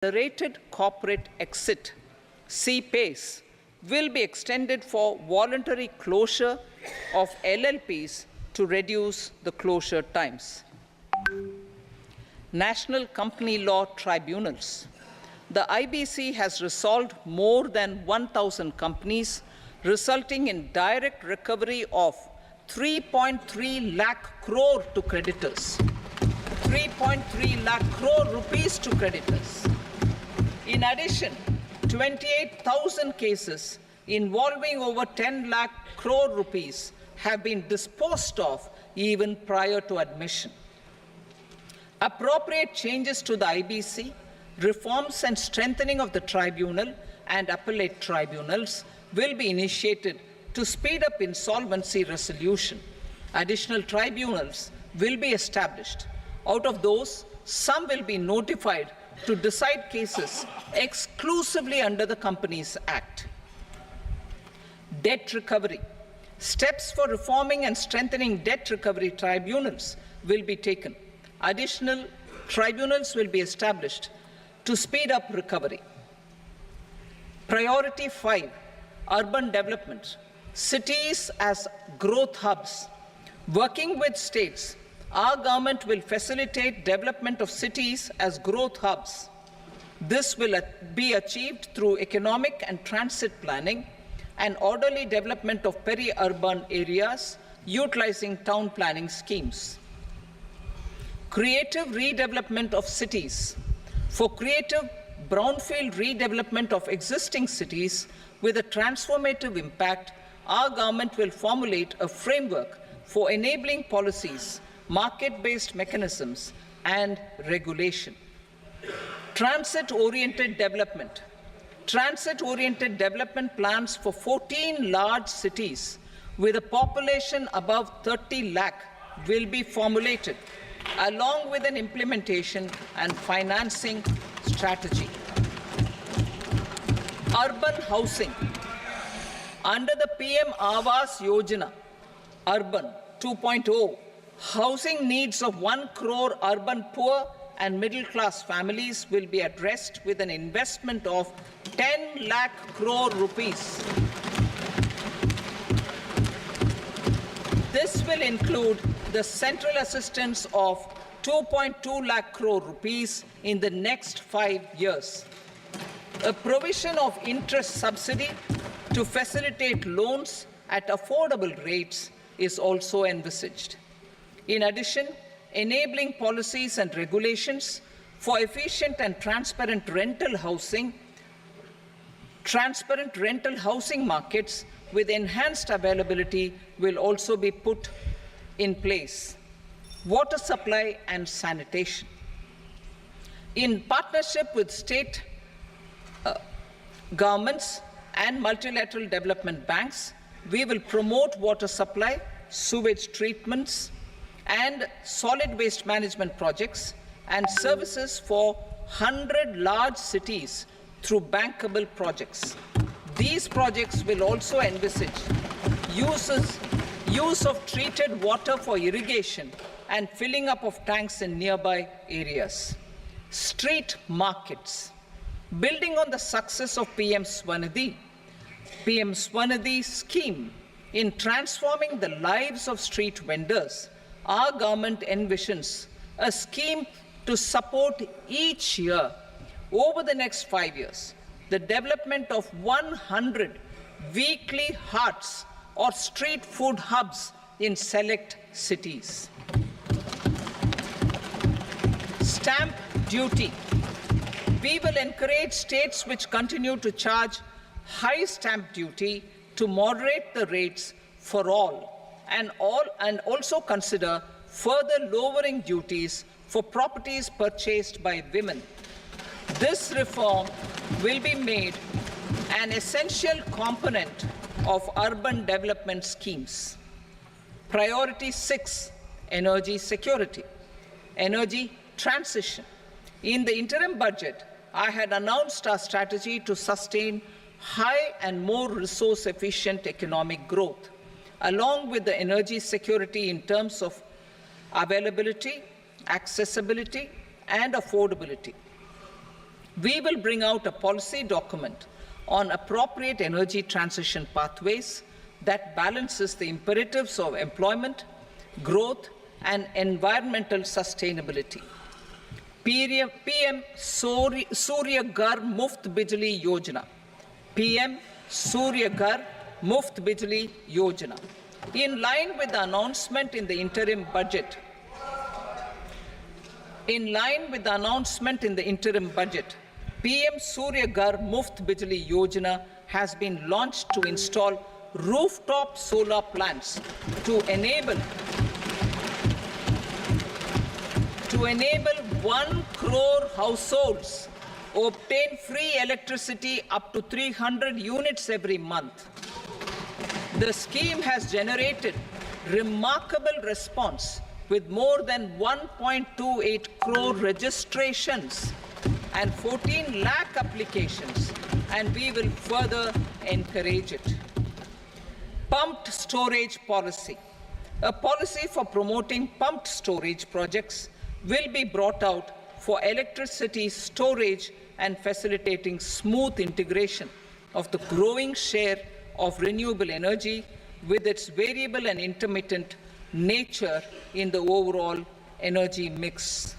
accelerated corporate exit, CPACE, will be extended for voluntary closure of LLPs to reduce the closure times. National Company Law Tribunals. The IBC has resolved more than 1,000 companies, resulting in direct recovery of 3.3 lakh crore to creditors. 3.3 lakh crore rupees to creditors. In addition, 28,000 cases involving over 10 lakh crore rupees have been disposed of even prior to admission. Appropriate changes to the IBC, reforms and strengthening of the tribunal and appellate tribunals will be initiated to speed up insolvency resolution. Additional tribunals will be established. Out of those, some will be notified to decide cases exclusively under the Companies Act. Debt recovery. Steps for reforming and strengthening debt recovery tribunals will be taken. Additional tribunals will be established to speed up recovery. Priority 5, urban development. Cities as growth hubs. Working with states, our government will facilitate development of cities as growth hubs. This will be achieved through economic and transit planning and orderly development of peri-urban areas utilizing town planning schemes. Creative redevelopment of cities. For creative brownfield redevelopment of existing cities with a transformative impact, our government will formulate a framework for enabling policies, market-based mechanisms, and regulation. Transit-oriented development. Transit-oriented development plans for 14 large cities with a population above 30 lakh will be formulated, along with an implementation and financing strategy. Urban housing. Under the PM Awas Yojana, Urban 2.0, housing needs of 1 crore urban poor and middle-class families will be addressed with an investment of 10 lakh crore rupees. This will include the central assistance of 2.2 lakh crore rupees in the next 5 years. A provision of interest subsidy to facilitate loans at affordable rates is also envisaged. In addition, enabling policies and regulations for efficient and transparent rental housing markets with enhanced availability will also be put in place. Water supply and sanitation. In partnership with state governments and multilateral development banks, we will promote water supply, sewage treatments, and solid waste management projects and services for 100 large cities through bankable projects. These projects will also envisage use of treated water for irrigation and filling up of tanks in nearby areas. Street markets. Building on the success of PM Swanidhi scheme in transforming the lives of street vendors, our government envisions a scheme to support each year over the next 5 years the development of 100 weekly hearts or street food hubs in select cities. Stamp duty. We will encourage states which continue to charge high stamp duty to moderate the rates for all and also consider further lowering duties for properties purchased by women. This reform will be made an essential component of urban development schemes. Priority 6, energy security. Energy transition. In the interim budget, I had announced our strategy to sustain high and more resource-efficient economic growth, along with the energy security in terms of availability, accessibility, and affordability. We will bring out a policy document on appropriate energy transition pathways that balances the imperatives of employment, growth, and environmental sustainability. PM Surya Ghar Muft Bijli Yojana. PM Surya Ghar Muft Bijli Yojana. In line with the announcement in the interim budget, PM Surya Ghar Muft Bijli Yojana has been launched to install rooftop solar plants to enable 1 crore households obtain free electricity up to 300 units every month. The scheme has generated remarkable response with more than 1.28 crore registrations and 14 lakh applications, and we will further encourage it. Pumped storage policy. A policy for promoting pumped storage projects will be brought out for electricity storage and facilitating smooth integration of the growing share of renewable energy with its variable and intermittent nature in the overall energy mix.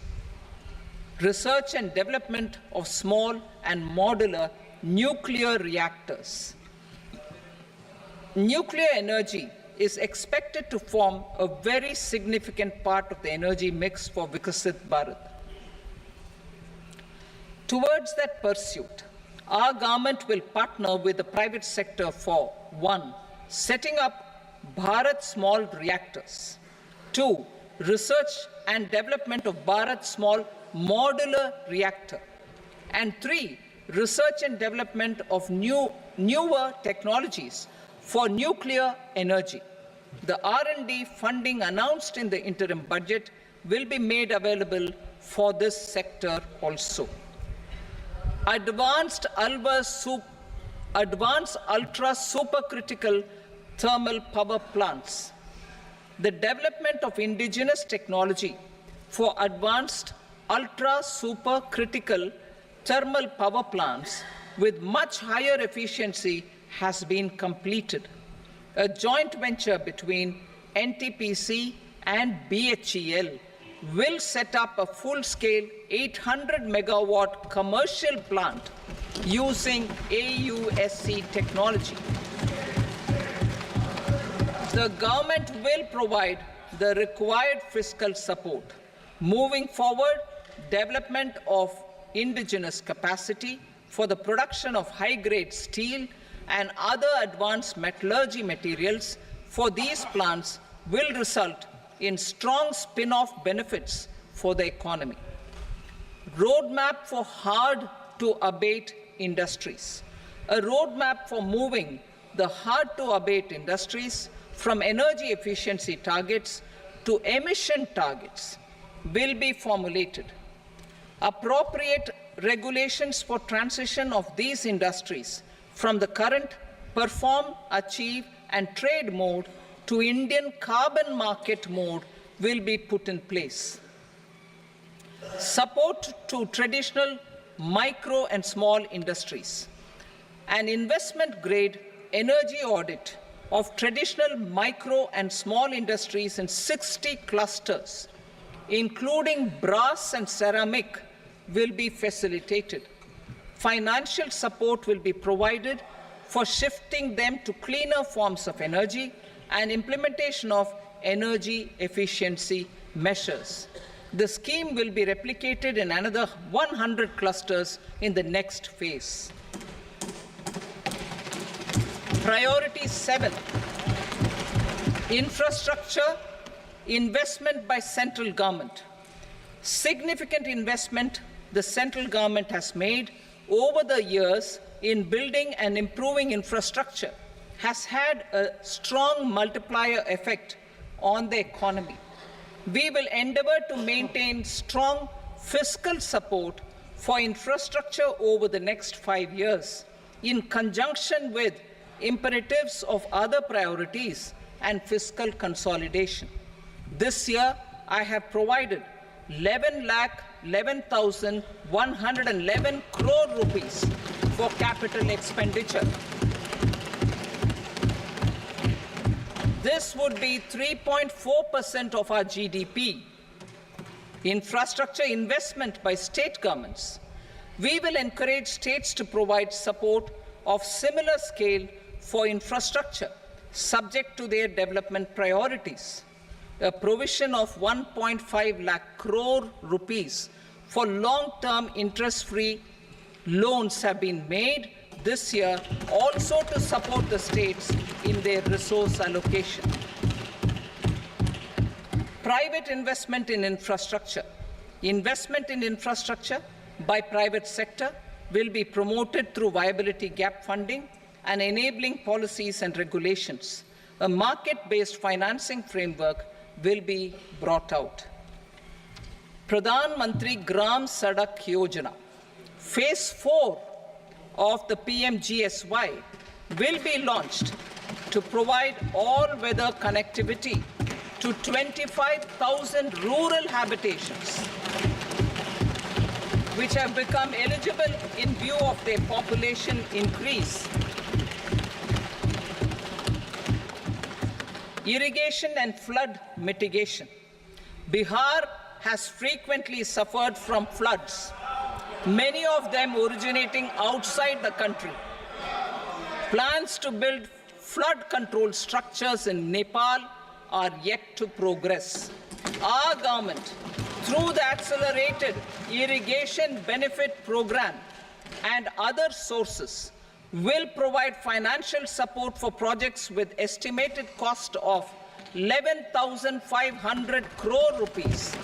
Research and development of small and modular nuclear reactors. Nuclear energy is expected to form a very significant part of the energy mix for Vikasit Bharat. Towards that pursuit, our government will partner with the private sector for 1. Setting up Bharat Small Reactors, 2. Research and development of Bharat Small Modular Reactor, and 3. Research and development of newer technologies for nuclear energy. The R&D funding announced in the interim budget will be made available for this sector also. Advanced ultra supercritical thermal power plants. The development of indigenous technology for advanced ultra supercritical thermal power plants with much higher efficiency has been completed. A joint venture between NTPC and BHEL will set up a full-scale 800 megawatt commercial plant using AUSC technology. The government will provide the required fiscal support. Moving forward, development of indigenous capacity for the production of high-grade steel and other advanced metallurgy materials for these plants will result in strong spin-off benefits for the economy. Roadmap for hard-to-abate industries. A roadmap for moving the hard-to-abate industries from energy efficiency targets to emission targets will be formulated. Appropriate regulations for transition of these industries from the current perform, achieve, and trade mode to Indian carbon market mode will be put in place. Support to traditional micro and small industries. An investment-grade energy audit of traditional micro and small industries in 60 clusters, including brass and ceramic, will be facilitated. Financial support will be provided for shifting them to cleaner forms of energy and implementation of energy efficiency measures. The scheme will be replicated in another 100 clusters in the next phase. Priority 7, infrastructure investment by central government. Significant investment the central government has made over the years in building and improving infrastructure has had a strong multiplier effect on the economy. We will endeavor to maintain strong fiscal support for infrastructure over the next 5 years in conjunction with imperatives of other priorities and fiscal consolidation. This year, I have provided 11,11,111 crore rupees for capital expenditure. This would be 3.4% of our GDP. Infrastructure investment by state governments. We will encourage states to provide support of similar scale for infrastructure, subject to their development priorities. A provision of 1.5 lakh crore rupees for long-term interest-free loans have been made this year also to support the states in their resource allocation. Private investment in infrastructure. Investment in infrastructure by private sector will be promoted through viability gap funding and enabling policies and regulations. A market-based financing framework will be brought out. Pradhan Mantri Gram Sadak Yojana, Phase 4 of the PMGSY will be launched to provide all-weather connectivity to 25,000 rural habitations, which have become eligible in view of their population increase. Irrigation and flood mitigation. Bihar has frequently suffered from floods, many of them originating outside the country. Plans to build flood control structures in Nepal are yet to progress. Our government, through the Accelerated Irrigation Benefit Program and other sources, will provide financial support for projects with estimated cost of 11,500 crore rupees,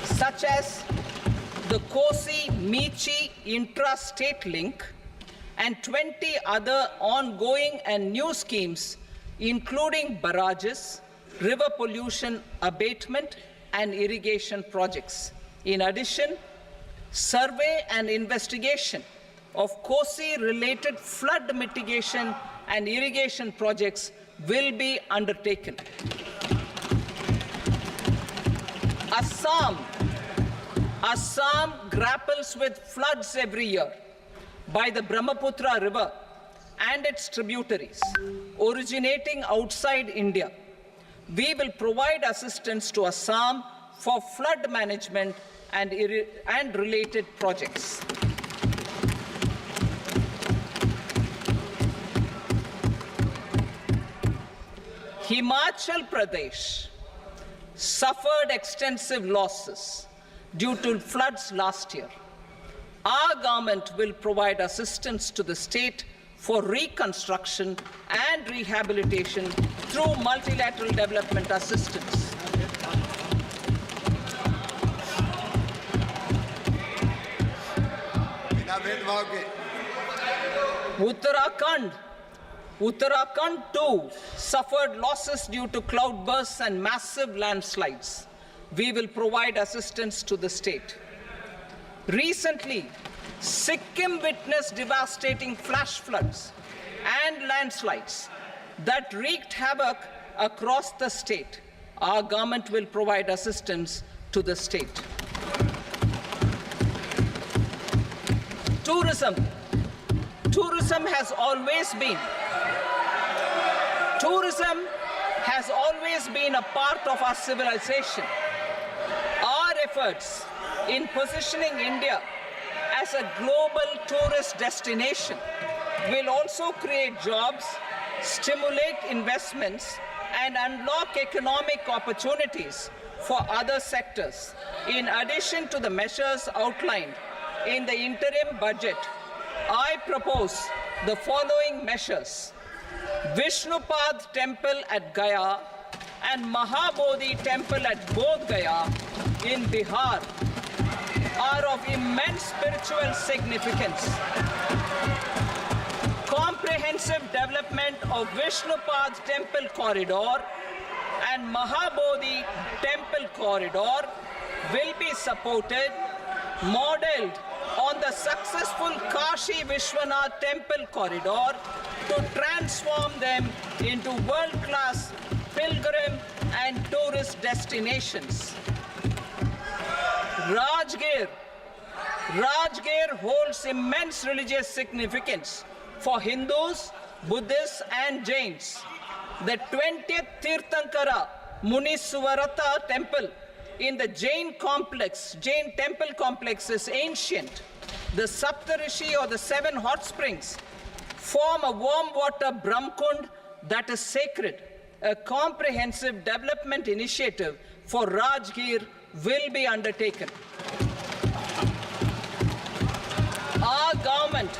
such as the Kosi-Michi intra-state link and 20 other ongoing and new schemes, including barrages, river pollution abatement, and irrigation projects. In addition, survey and investigation of Kosi-related flood mitigation and irrigation projects will be undertaken. Assam grapples with floods every year by the Brahmaputra River and its tributaries originating outside India. We will provide assistance to Assam for flood management and related projects. Himachal Pradesh suffered extensive losses due to floods last year. Our government will provide assistance to the state for reconstruction and rehabilitation through multilateral development assistance. Uttarakhand too suffered losses due to cloudbursts and massive landslides. We will provide assistance to the state. Recently, Sikkim witnessed devastating flash floods and landslides that wreaked havoc across the state. Our government will provide assistance to the state. Tourism. Tourism has always been a part of our civilization. Our efforts in positioning India as a global tourist destination will also create jobs, stimulate investments, and unlock economic opportunities for other sectors. In addition to the measures outlined in the interim budget, I propose the following measures. Vishnupad Temple at Gaya and Mahabodhi Temple at Bodh Gaya in Bihar are of immense spiritual significance. Comprehensive development of Vishnupad Temple Corridor and Mahabodhi Temple Corridor will be supported, modeled on the successful Kashi Vishwanath Temple Corridor to transform them into world-class pilgrim and tourist destinations. Rajgir holds immense religious significance for Hindus, Buddhists, and Jains. The 20th Tirthankara Muniswarata temple in the Jain temple complex is ancient. The Saptarishi, or the 7 hot springs, form a warm water Brahmkund that is sacred. A comprehensive development initiative for Rajgir will be undertaken. Our government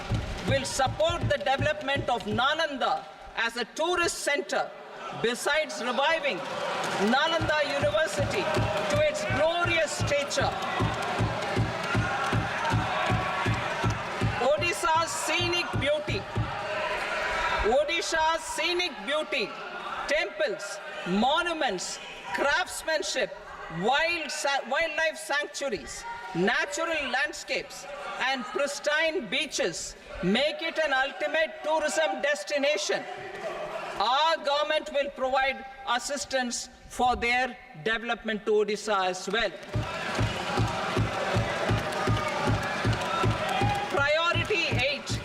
will support the development of Nalanda as a tourist center, besides reviving Nalanda University to its glorious stature. Odisha's scenic beauty, temples, monuments, craftsmanship, wildlife sanctuaries, natural landscapes, and pristine beaches make it an ultimate tourism destination. Our government will provide assistance for their development to Odisha as well. Priority 8,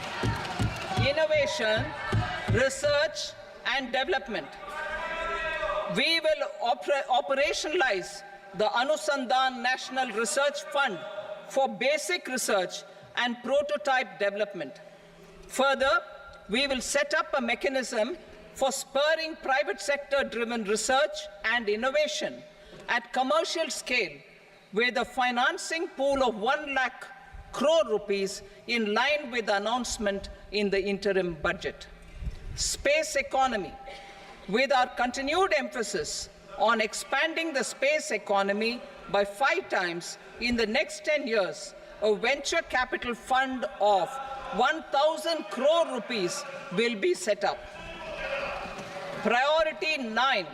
innovation, research, and development. We will operationalize the Anusandhan National Research Fund for basic research and prototype development. Further, we will set up a mechanism for spurring private sector-driven research and innovation at commercial scale, with a financing pool of 1 lakh crore rupees in line with the announcement in the interim budget. Space economy. With our continued emphasis on expanding the space economy by 5 times in the next 10 years, a venture capital fund of 1,000 crore rupees will be set up. Priority 9,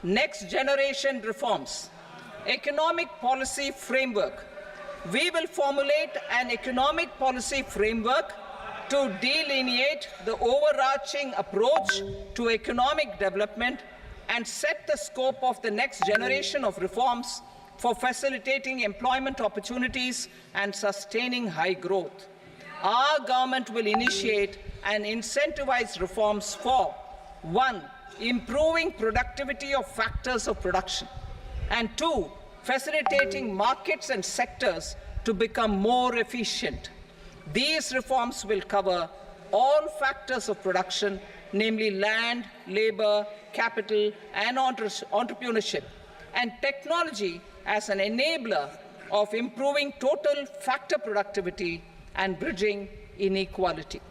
next generation reforms. Economic policy framework. We will formulate an economic policy framework to delineate the overarching approach to economic development and set the scope of the next generation of reforms for facilitating employment opportunities and sustaining high growth. Our government will initiate and incentivize reforms for 1, improving productivity of factors of production, and 2, facilitating markets and sectors to become more efficient. These reforms will cover all factors of production, namely land, labor, capital, and entrepreneurship, and technology as an enabler of improving total factor productivity and bridging inequality.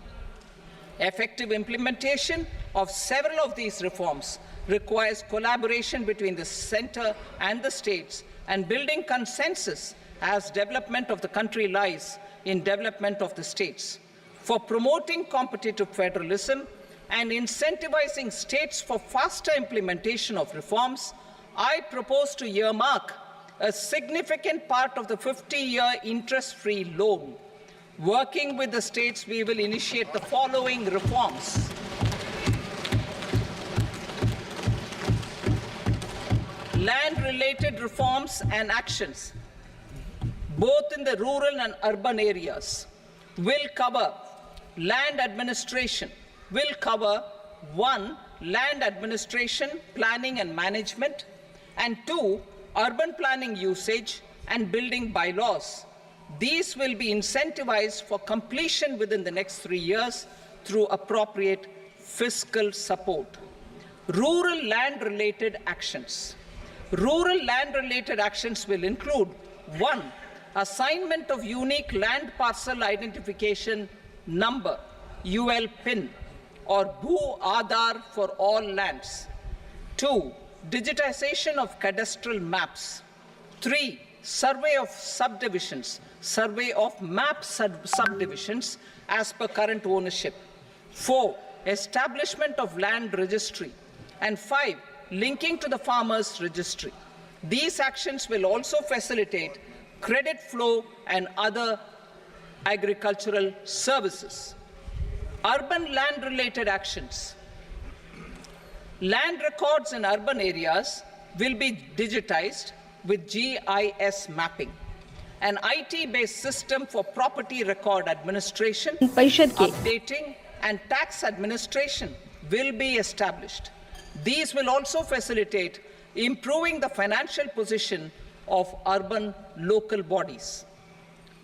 Effective implementation of several of these reforms requires collaboration between the center and the states, and building consensus as development of the country lies in development of the states. For promoting competitive federalism and incentivizing states for faster implementation of reforms, I propose to earmark a significant part of the 50-year interest-free loan. Working with the states, we will initiate the following reforms. Land-related reforms and actions, both in the rural and urban areas, will cover land administration, will cover 1, land administration, planning and management, and 2, urban planning usage and building bylaws. These will be incentivized for completion within the next 3 years through appropriate fiscal support. Rural land-related actions. Rural land-related actions will include 1, assignment of unique land parcel identification number, UL PIN, or Bhu Aadhaar for all lands. 2, digitization of cadastral maps. 3, survey of subdivisions, survey of map subdivisions as per current ownership. 4, establishment of land registry. And 5, linking to the farmers registry. These actions will also facilitate credit flow and other agricultural services. Urban land-related actions. Land records in urban areas will be digitized with GIS mapping. An IT-based system for property record administration, updating, and tax administration will be established. These will also facilitate improving the financial position of urban local bodies.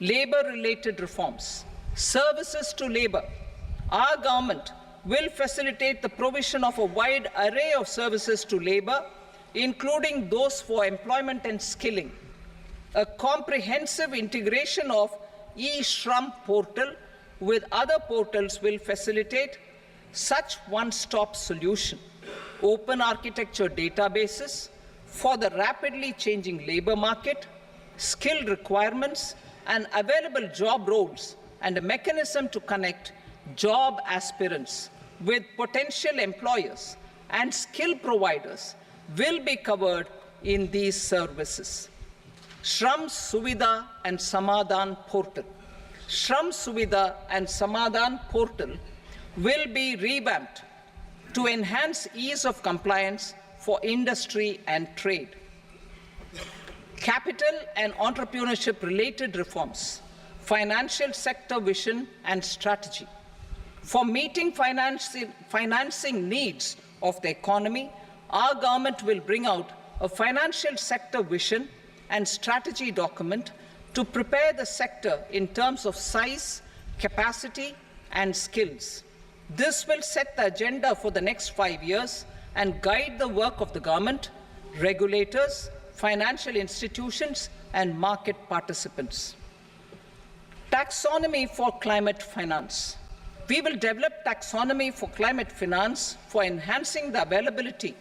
Labor-related reforms, services to labor. Our government will facilitate the provision of a wide array of services to labor, including those for employment and skilling. A comprehensive integration of e-Shram portal with other portals will facilitate such one-stop solution. Open architecture databases for the rapidly changing labor market, skill requirements, and available job roles, and a mechanism to connect job aspirants with potential employers and skill providers will be covered in these services. Shram Suvidha and Samadhan portal. Shram Suvidha and Samadhan portal will be revamped to enhance ease of compliance for industry and trade. Capital and entrepreneurship related reforms, financial sector vision and strategy. For meeting financing needs of the economy, our government will bring out a financial sector vision and strategy document to prepare the sector in terms of size, capacity, and skills. This will set the agenda for the next 5 years and guide the work of the government, regulators, financial institutions, and market participants. Taxonomy for climate finance. We will develop taxonomy for climate finance for enhancing the availability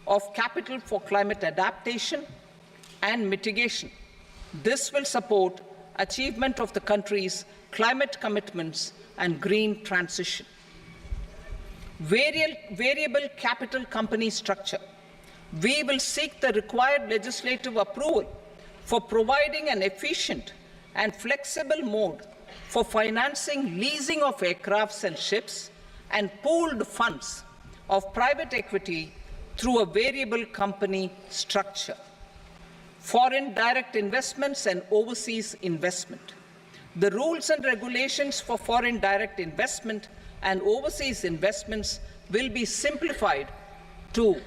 of capital for climate adaptation and mitigation. This will support achievement of the country's climate commitments and green transition. Variable capital company structure. We will seek the required legislative approval for providing an efficient and flexible mode for financing leasing of aircrafts and ships and pooled funds of private equity through a variable company structure. Foreign direct investments and overseas investment. The rules and regulations for foreign direct investment and overseas investments will be simplified to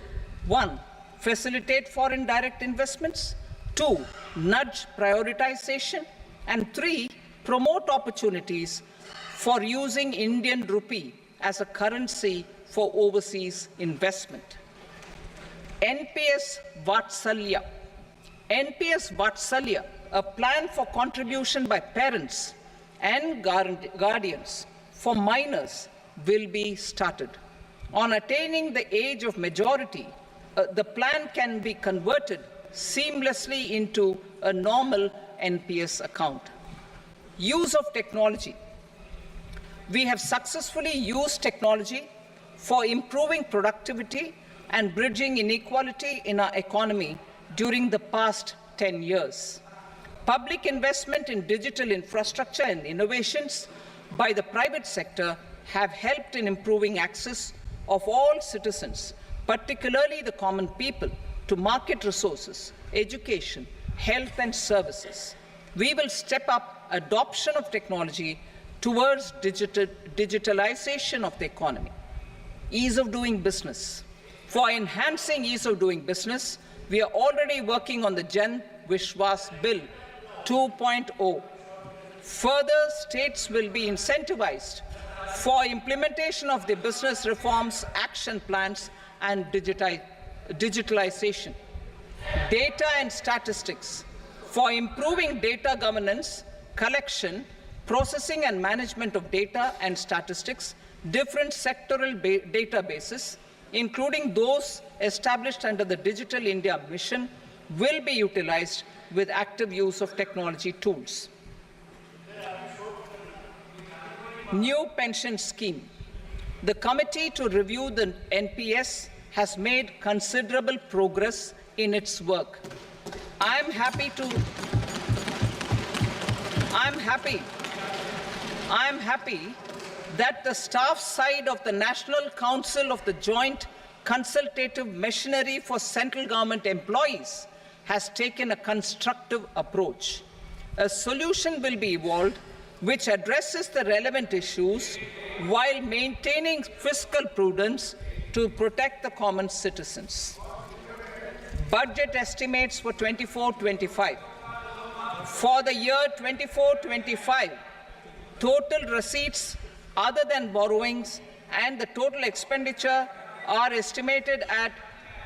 1. Facilitate foreign direct investments, 2. Nudge prioritization, and 3. Promote opportunities for using Indian rupee as a currency for overseas investment. NPS Vatsalya. NPS Vatsalya, a plan for contribution by parents and guardians for minors, will be started. On attaining the age of majority, the plan can be converted seamlessly into a normal NPS account. Use of technology. We have successfully used technology for improving productivity and bridging inequality in our economy during the past 10 years. Public investment in digital infrastructure and innovations by the private sector have helped in improving access of all citizens, particularly the common people, to market resources, education, health, and services. We will step up adoption of technology towards digitalization of the economy. Ease of doing business. For enhancing ease of doing business, we are already working on the Jan Vishwas Bill 2.0. Further, states will be incentivized for implementation of the business reforms, action plans, and digitalization. Data and statistics. For improving data governance, collection, processing and management of data and statistics, different sectoral databases, including those established under the Digital India Mission, will be utilized with active use of technology tools. New pension scheme. The committee to review the NPS has made considerable progress in its work. I'm happy that the staff side of the National Council of the Joint consultative machinery for central government employees has taken a constructive approach. A solution will be evolved which addresses the relevant issues while maintaining fiscal prudence to protect the common citizens. Budget estimates for 24-25. For the year 24-25, total receipts other than borrowings and the total expenditure are estimated at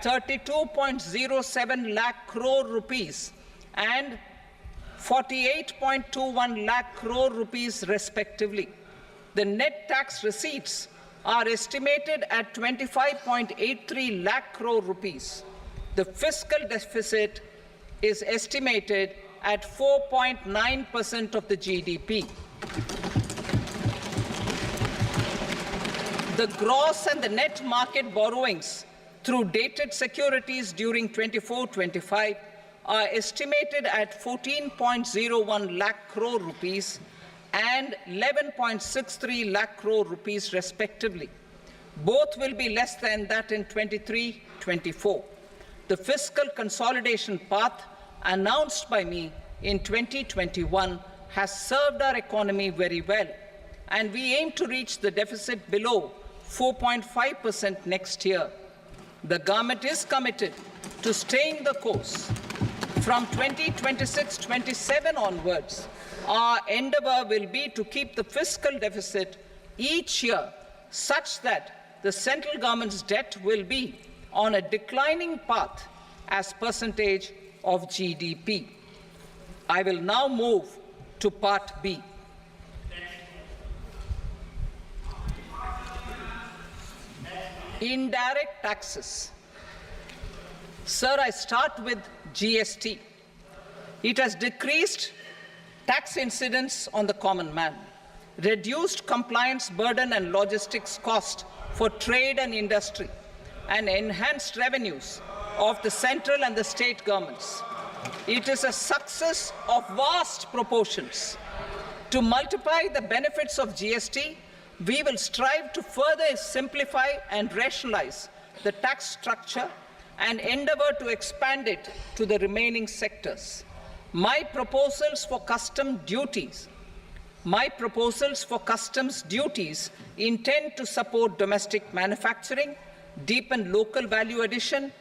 32.07 lakh crore rupees and 48.21 lakh crore rupees respectively. The net tax receipts are estimated at 25.83 lakh crore rupees. The fiscal deficit is estimated at 4.9% of the GDP. The gross and the net market borrowings through dated securities during 24-25 are estimated at 14.01 lakh crore rupees and 11.63 lakh crore rupees respectively. Both will be less than that in 23-24. The fiscal consolidation path announced by me in 2021 has served our economy very well, and we aim to reach the deficit below 4.5% next year. The government is committed to staying the course. From 2026-27 onwards, our endeavour will be to keep the fiscal deficit each year such that the central government's debt will be on a declining path as percentage of GDP. I will now move to Part B. Indirect taxes. Sir, I start with GST. It has decreased tax incidence on the common man, reduced compliance burden and logistics cost for trade and industry, and enhanced revenues of the central and the state governments. It is a success of vast proportions. To multiply the benefits of GST, we will strive to further simplify and rationalize the tax structure and endeavour to expand it to the remaining sectors. My proposals for customs duties intend to support domestic manufacturing, deepen local value addition,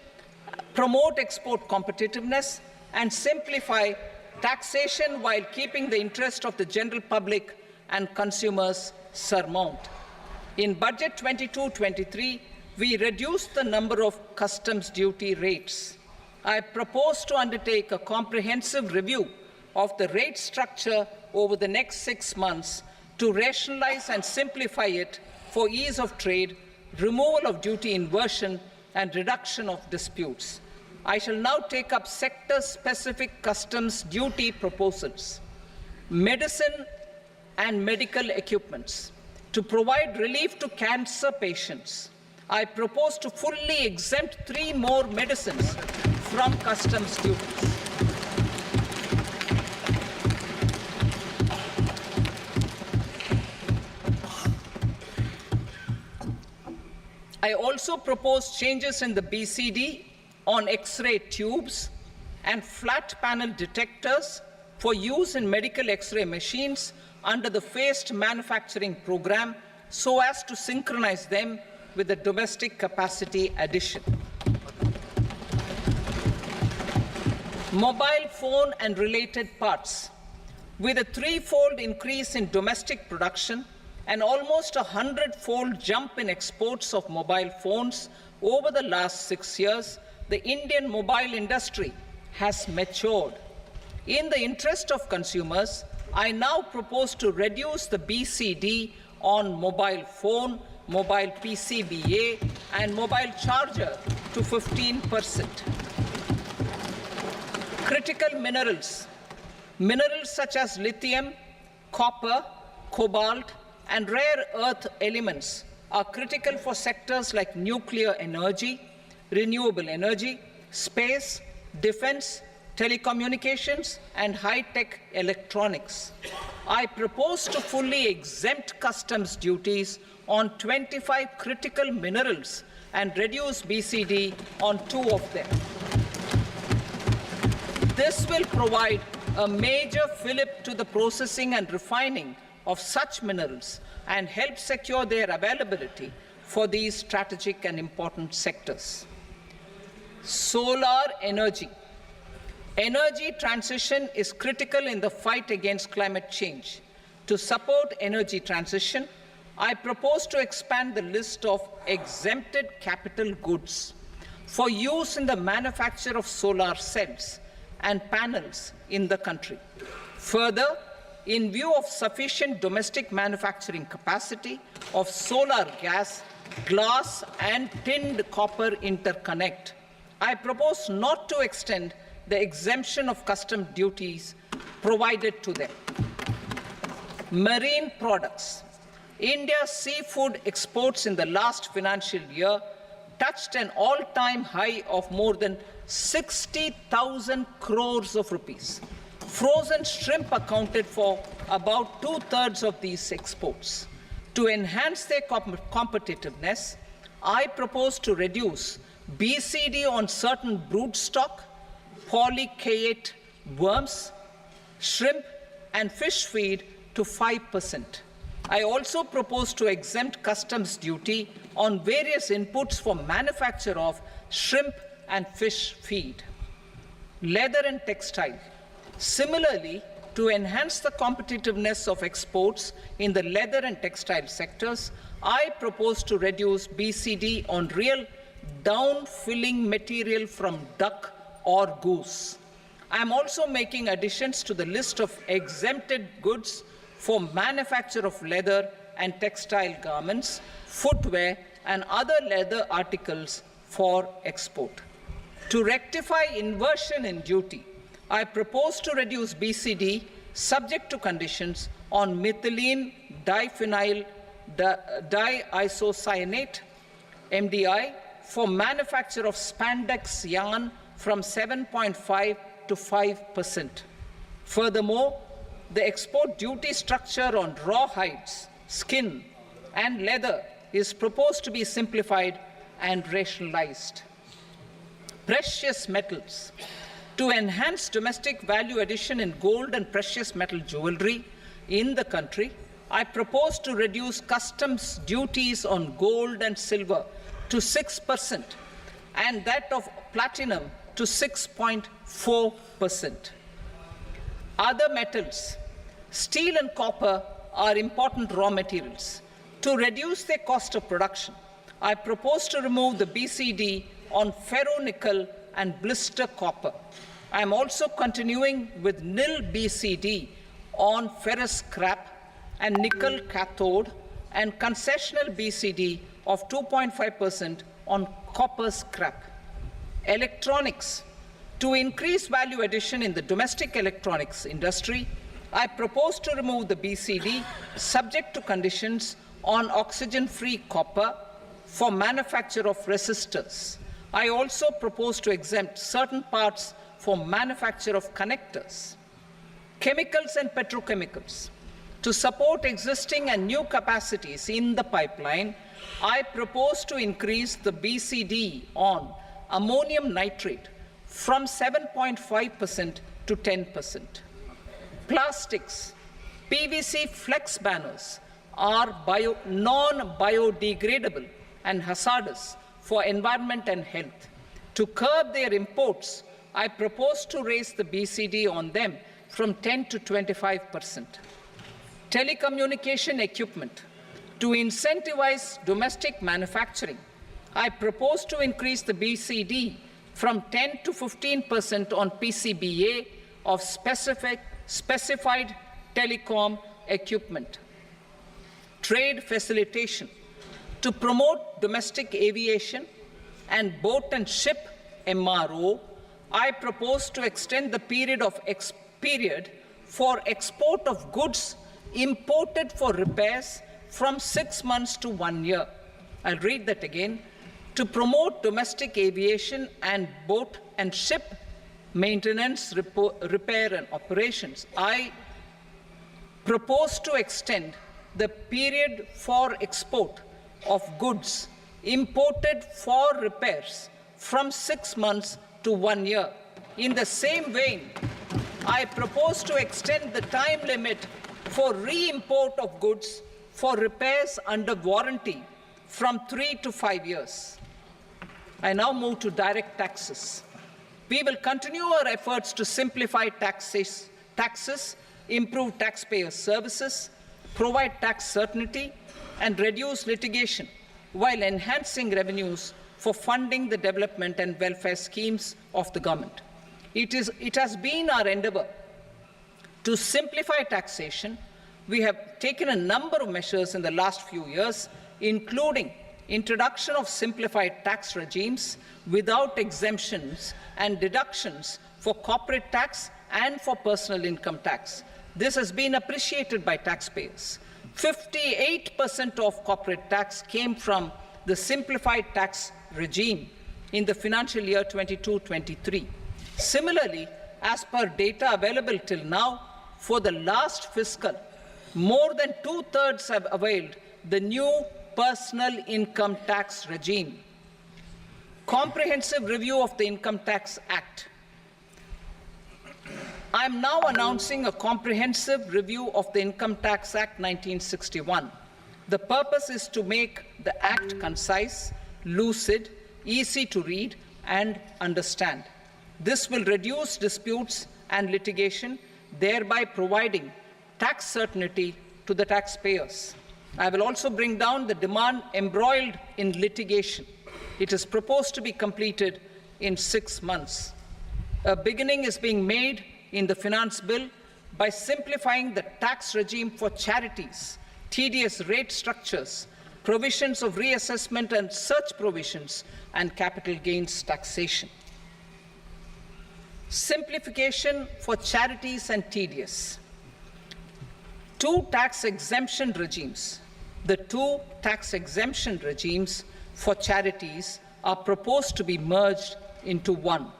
promote export competitiveness, and simplify taxation while keeping the interest of the general public and consumers surmount. In Budget 22-23, we reduced the number of customs duty rates. I propose to undertake a comprehensive review of the rate structure over the next 6 months to rationalize and simplify it for ease of trade, removal of duty inversion, and reduction of disputes. I shall now take up sector-specific customs duty proposals. Medicine and medical equipments. To provide relief to cancer patients, I propose to fully exempt 3 more medicines from customs duties. I also propose changes in the BCD on X-ray tubes and flat panel detectors for use in medical X-ray machines under the phased manufacturing program so as to synchronize them with the domestic capacity addition. Mobile phone and related parts. With a 3-fold increase in domestic production and almost a 100-fold jump in exports of mobile phones over the last 6 years, the Indian mobile industry has matured. In the interest of consumers, I now propose to reduce the BCD on mobile phone, mobile PCBA, and mobile charger to 15%. Critical minerals. Minerals such as lithium, copper, cobalt, and rare earth elements are critical for sectors like nuclear energy, renewable energy, space, defense, telecommunications, and high-tech electronics. I propose to fully exempt customs duties on 25 critical minerals and reduce BCD on 2 of them. This will provide a major fillip to the processing and refining of such minerals and help secure their availability for these strategic and important sectors. Solar energy. Energy transition is critical in the fight against climate change. To support energy transition, I propose to expand the list of exempted capital goods for use in the manufacture of solar cells and panels in the country. Further, in view of sufficient domestic manufacturing capacity of solar gas, glass and tinned copper interconnect, I propose not to extend the exemption of custom duties provided to them. Marine products. India's seafood exports in the last financial year touched an all-time high of more than 60,000 crores of rupees. Frozen shrimp accounted for about 2/3 of these exports. To enhance their competitiveness, I propose to reduce BCD on certain broodstock, polychaete worms, shrimp, and fish feed to 5%. I also propose to exempt customs duty on various inputs for manufacture of shrimp and fish feed. Leather and textile. Similarly, to enhance the competitiveness of exports in the leather and textile sectors, I propose to reduce BCD on real down-filling material from duck or goose. I am also making additions to the list of exempted goods for manufacture of leather and textile garments, footwear, and other leather articles for export. To rectify inversion in duty, I propose to reduce BCD subject to conditions on methylene diphenyl diisocyanate, MDI, for manufacture of spandex yarn from 7.5 to 5%. Furthermore, the export duty structure on raw hides, skin, and leather is proposed to be simplified and rationalized. Precious metals. To enhance domestic value addition in gold and precious metal jewelry in the country, I propose to reduce customs duties on gold and silver to 6% and that of platinum to 6.4%. Other metals. Steel and copper are important raw materials. To reduce their cost of production, I propose to remove the BCD on ferronickel and blister copper. I am also continuing with nil BCD on ferrous scrap and nickel cathode and concessional BCD of 2.5% on copper scrap. Electronics. To increase value addition in the domestic electronics industry, I propose to remove the BCD subject to conditions on oxygen-free copper for manufacture of resistors. I also propose to exempt certain parts for manufacture of connectors. Chemicals and petrochemicals. To support existing and new capacities in the pipeline, I propose to increase the BCD on ammonium nitrate from 7.5% to 10%. Plastics. PVC flex banners are non-biodegradable and hazardous for environment and health. To curb their imports, I propose to raise the BCD on them from 10 to 25%. Telecommunication equipment. To incentivize domestic manufacturing, I propose to increase the BCD from 10 to 15% on PCBA of specified telecom equipment. Trade facilitation. To promote domestic aviation and boat and ship MRO, I propose to extend the period for export of goods imported for repairs from 6 months to 1 year. I'll read that again. To promote domestic aviation and boat and ship maintenance, repair and operations, I propose to extend the period for export of goods imported for repairs from 6 months to 1 year. In the same vein, I propose to extend the time limit for re-import of goods for repairs under warranty from 3 to 5 years. I now move to direct taxes. We will continue our efforts to simplify taxes, improve taxpayer services, provide tax certainty, and reduce litigation while enhancing revenues for funding the development and welfare schemes of the government. It has been our endeavour to simplify taxation. We have taken a number of measures in the last few years, including introduction of simplified tax regimes without exemptions and deductions for corporate tax and for personal income tax. This has been appreciated by taxpayers. 58% of corporate tax came from the simplified tax regime in the financial year 22-23. Similarly, as per data available till now, for the last fiscal, more than 2/3 have availed the new personal income tax regime. Comprehensive review of the Income Tax Act. I am now announcing a comprehensive review of the Income Tax Act 1961. The purpose is to make the Act concise, lucid, easy to read and understand. This will reduce disputes and litigation, thereby providing tax certainty to the taxpayers. I will also bring down the demand embroiled in litigation. It is proposed to be completed in 6 months. A beginning is being made in the Finance Bill by simplifying the tax regime for charities, tedious rate structures, provisions of reassessment and such provisions, and capital gains taxation. Simplification for charities and tedious. The two tax exemption regimes for charities are proposed to be merged into one.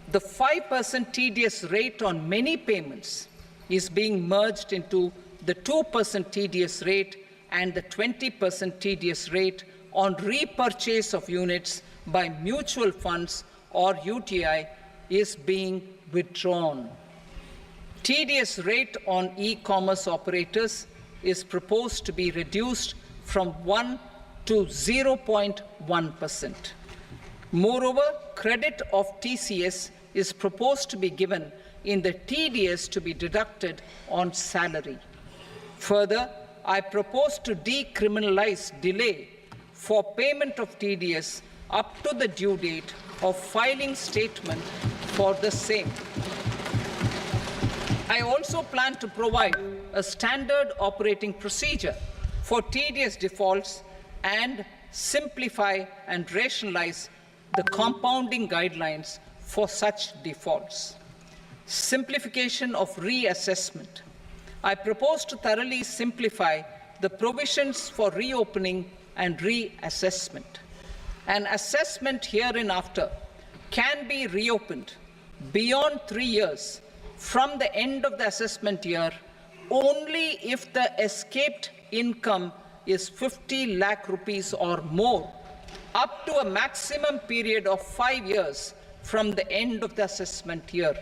The 5% tedious rate on many payments is being merged into the 2% tedious rate, and the 20% tedious rate on repurchase of units by mutual funds or UTI is being withdrawn. Tedious rate on e-commerce operators is proposed to be reduced from 1 to 0.1%. Moreover, credit of TCS is proposed to be given in the TDS to be deducted on salary. Further, I propose to decriminalize delay for payment of TDS up to the due date of filing statement for the same. I also plan to provide a standard operating procedure for TDS defaults and simplify and rationalize the compounding guidelines for such defaults. Simplification of reassessment. I propose to thoroughly simplify the provisions for reopening and reassessment. An assessment hereinafter can be reopened beyond 3 years from the end of the assessment year only if the escaped income is 50 lakh rupees or more, up to a maximum period of 5 years from the end of the assessment year.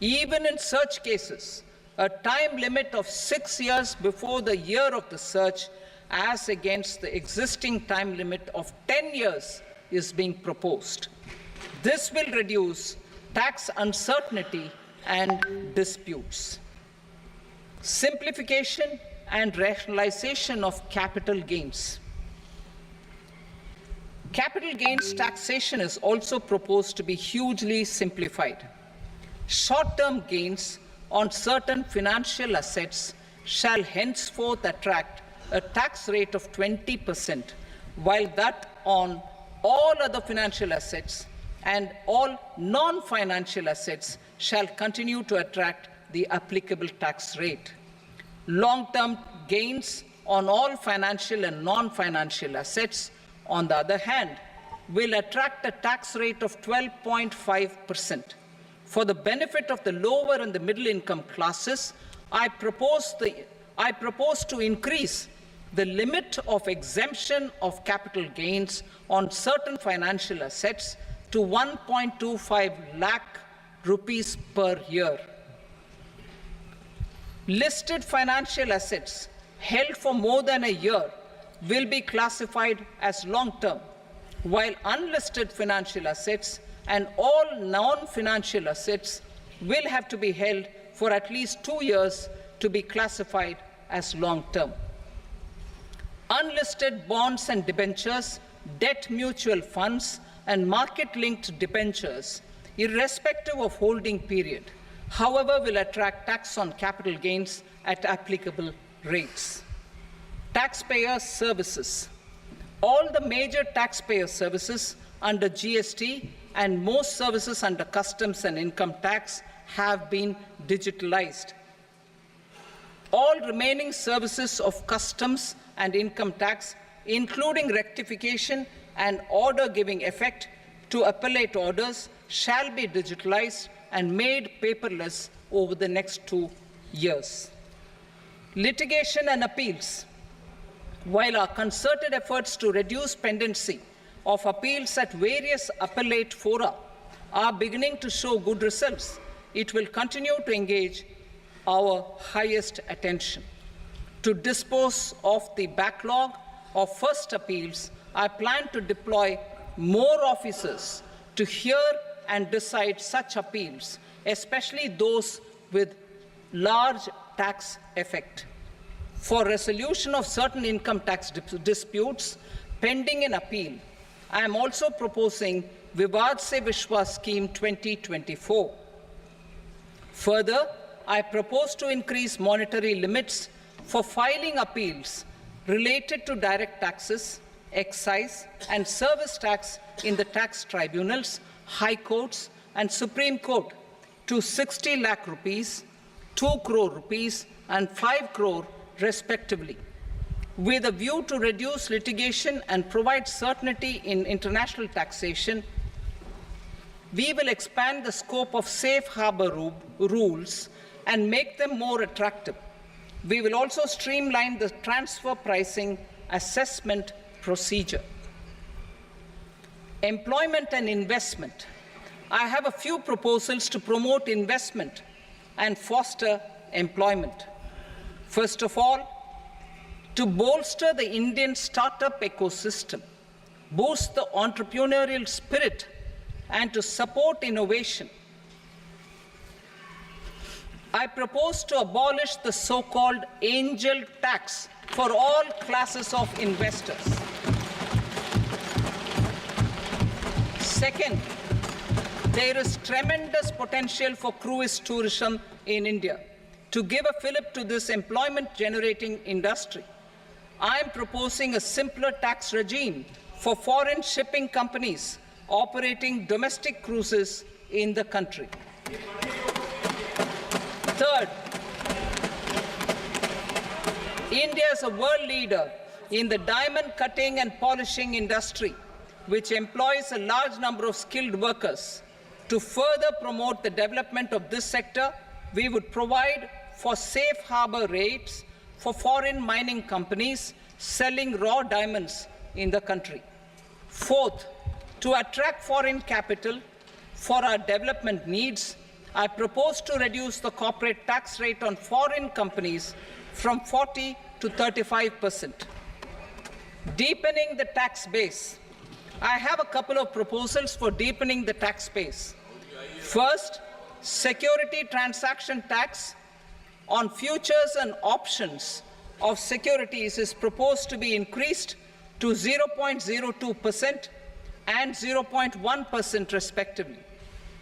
Even in such cases, a time limit of 6 years before the year of the search, as against the existing time limit of 10 years, is being proposed. This will reduce tax uncertainty and disputes. Simplification and rationalization of capital gains. Capital gains taxation is also proposed to be hugely simplified. Short-term gains on certain financial assets shall henceforth attract a tax rate of 20%, while that on all other financial assets and all non-financial assets shall continue to attract the applicable tax rate. Long-term gains on all financial and non-financial assets, on the other hand, will attract a tax rate of 12.5%. For the benefit of the lower and the middle income classes, I propose to increase the limit of exemption of capital gains on certain financial assets to 1.25 lakh rupees per year. Listed financial assets held for more than a year will be classified as long-term, while unlisted financial assets and all non-financial assets will have to be held for at least 2 years to be classified as long-term. Unlisted bonds and debentures, debt mutual funds, and market-linked debentures, irrespective of holding period, however, will attract tax on capital gains at applicable rates. Taxpayer services. All the major taxpayer services under GST and most services under customs and income tax have been digitalized. All remaining services of customs and income tax, including rectification and order giving effect to appellate orders, shall be digitalized and made paperless over the next 2 years. Litigation and appeals. While our concerted efforts to reduce pendency of appeals at various appellate fora are beginning to show good results, it will continue to engage our highest attention. To dispose of the backlog of first appeals, I plan to deploy more officers to hear and decide such appeals, especially those with large tax effect. For resolution of certain income tax disputes pending in appeal, I am also proposing Vivad Se Vishwas Scheme 2024. Further, I propose to increase monetary limits for filing appeals related to direct taxes, excise, and service tax in the tax tribunals, high courts, and Supreme Court to 60 lakh rupees, 2 crore rupees, and 5 crore respectively, with a view to reduce litigation and provide certainty in international taxation. We will expand the scope of safe harbor rules and make them more attractive. We will also streamline the transfer pricing assessment procedure. Employment and investment. I have a few proposals to promote investment and foster employment. First of all, to bolster the Indian startup ecosystem, boost the entrepreneurial spirit, and to support innovation, I propose to abolish the so-called angel tax for all classes of investors. Second, there is tremendous potential for cruise tourism in India. To give a fillip to this employment-generating industry, I am proposing a simpler tax regime for foreign shipping companies operating domestic cruises in the country. Third, India is a world leader in the diamond cutting and polishing industry, which employs a large number of skilled workers. To further promote the development of this sector, we would provide for safe harbor rates for foreign mining companies selling raw diamonds in the country. Fourth, to attract foreign capital for our development needs, I propose to reduce the corporate tax rate on foreign companies from 40 to 35%. Deepening the tax base. I have a couple of proposals for deepening the tax base. First, security transaction tax on futures and options of securities is proposed to be increased to 0.02% and 0.1% respectively.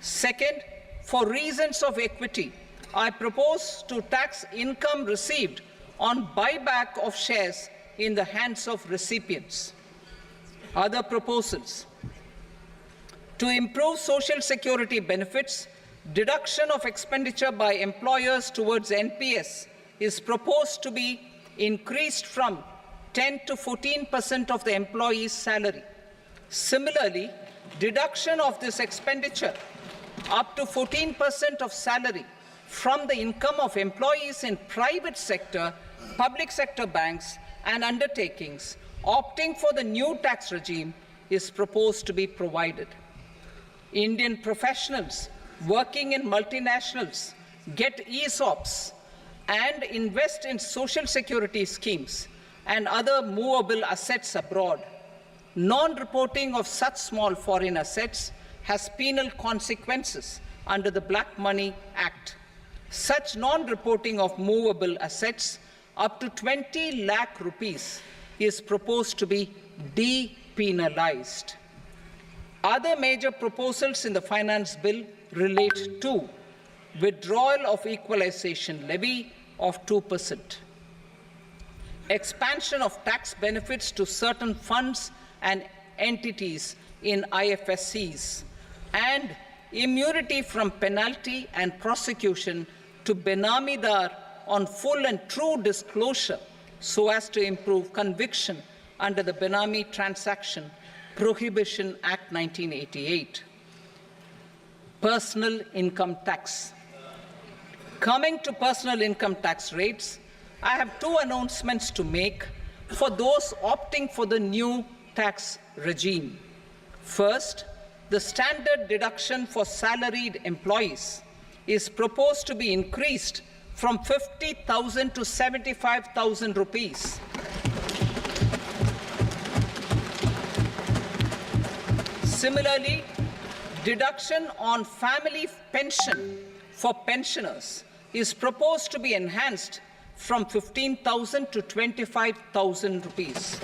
Second, for reasons of equity, I propose to tax income received on buyback of shares in the hands of recipients. Other proposals. To improve social security benefits, deduction of expenditure by employers towards NPS is proposed to be increased from 10 to 14% of the employee's salary. Similarly, deduction of this expenditure up to 14% of salary from the income of employees in private sector, public sector banks, and undertakings opting for the new tax regime is proposed to be provided. Indian professionals working in multinationals get ESOPs and invest in social security schemes and other movable assets abroad. Non-reporting of such small foreign assets has penal consequences under the Black Money Act. Such non-reporting of movable assets up to 20 lakh rupees is proposed to be depenalized. Other major proposals in the finance bill relate to withdrawal of equalization levy of 2%, expansion of tax benefits to certain funds and entities in IFSCs, and immunity from penalty and prosecution to benamidar on full and true disclosure so as to improve conviction under the Benami Transaction Prohibition Act 1988. Personal income tax. Coming to personal income tax rates, I have two announcements to make for those opting for the new tax regime. First, the standard deduction for salaried employees is proposed to be increased from 50,000 to 75,000 rupees. Similarly, deduction on family pension for pensioners is proposed to be enhanced from 15,000 to 25,000 rupees.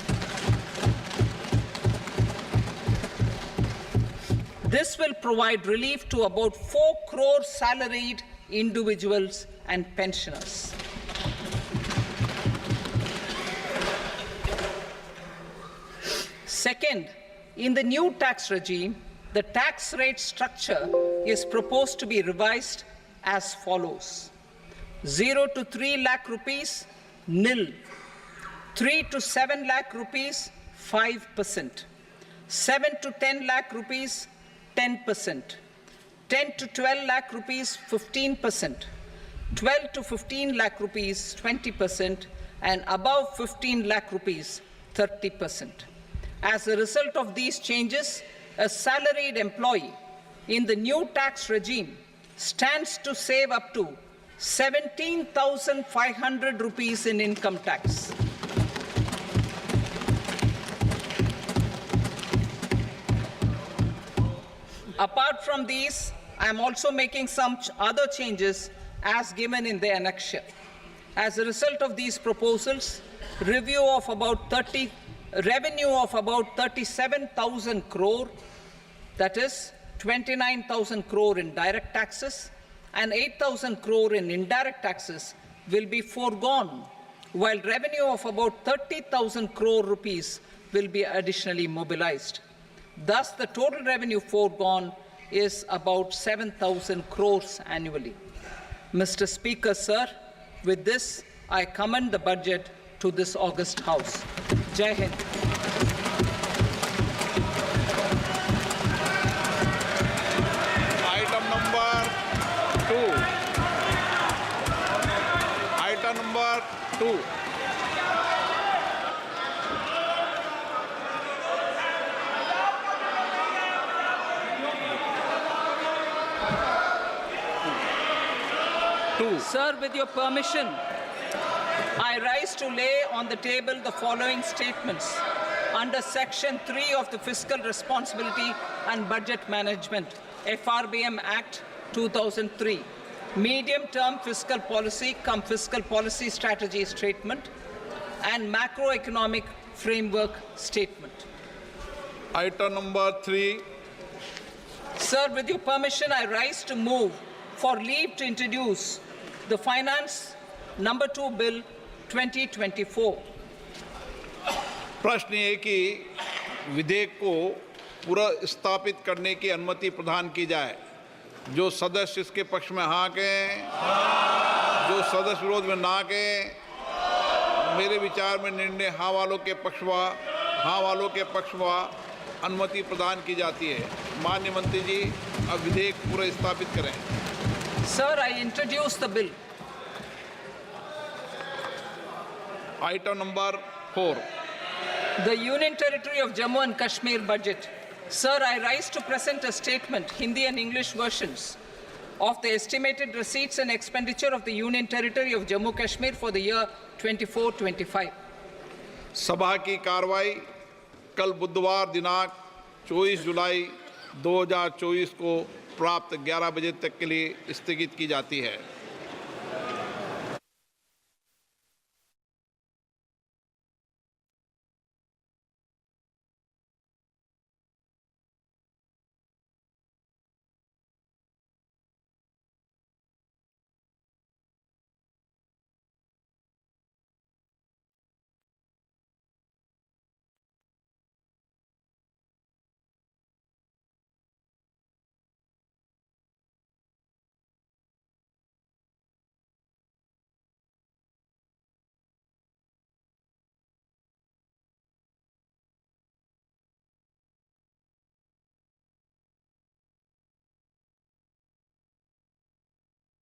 This will provide relief to about 4 crore salaried individuals and pensioners. Second, in the new tax regime, the tax rate structure is proposed to be revised as follows: 0 to 3 lakh rupees, nil; 3 to 7 lakh rupees, 5%; 7 to 10 lakh rupees, 10%; 10 to 12 lakh rupees, 15%; 12 to 15 lakh rupees, 20%; and above 15 lakh rupees, 30%. As a result of these changes, a salaried employee in the new tax regime stands to save up to 17,500 rupees in income tax. Apart from these, I am also making some other changes as given in the annexure. As a result of these proposals, revenue of about 37,000 crore, that is 29,000 crore in direct taxes and 8,000 crore in indirect taxes, will be foregone, while revenue of about 30,000 crore rupees will be additionally mobilized. Thus, the total revenue foregone is about 7,000 crores annually. Mr. Speaker, sir, with this, I commend the budget to this august House. Jai Hind. Item number 2. Item number 2. Sir, with your permission, I rise to lay on the table the following statements under Section 3 of the Fiscal Responsibility and Budget Management, FRBM Act 2003, Medium-Term Fiscal Policy cum Fiscal Policy Strategy Statement and Macroeconomic Framework Statement. Item number 3. Sir, with your permission, I rise to move for leave to introduce the Finance Number 2 Bill 2024. प्रश्न ये कि विधेयक को पूरा स्थापित करने की अनुमति प्रदान की जाए। जो सदस्य इसके पक्ष में हाँ कहें, जो सदस्य विरोध में ना कहें। मेरे विचार में निर्णय हाँ वालों के पक्ष में अनुमति प्रदान की जाती है। माननीय मंत्री जी, अब विधेयक पूरा स्थापित करें। Sir, I introduce the bill. Item number 4. The Union Territory of Jammu and Kashmir budget. Sir, I rise to present a statement, Hindi and English versions, of the estimated receipts and expenditure of the Union Territory of Jammu Kashmir for the year 24-25. सभा की कार्रवाई कल बुधवार दिनांक 24 जुलाई 2024 को प्राप्त 11 बजे तक के लिए स्थगित की जाती है।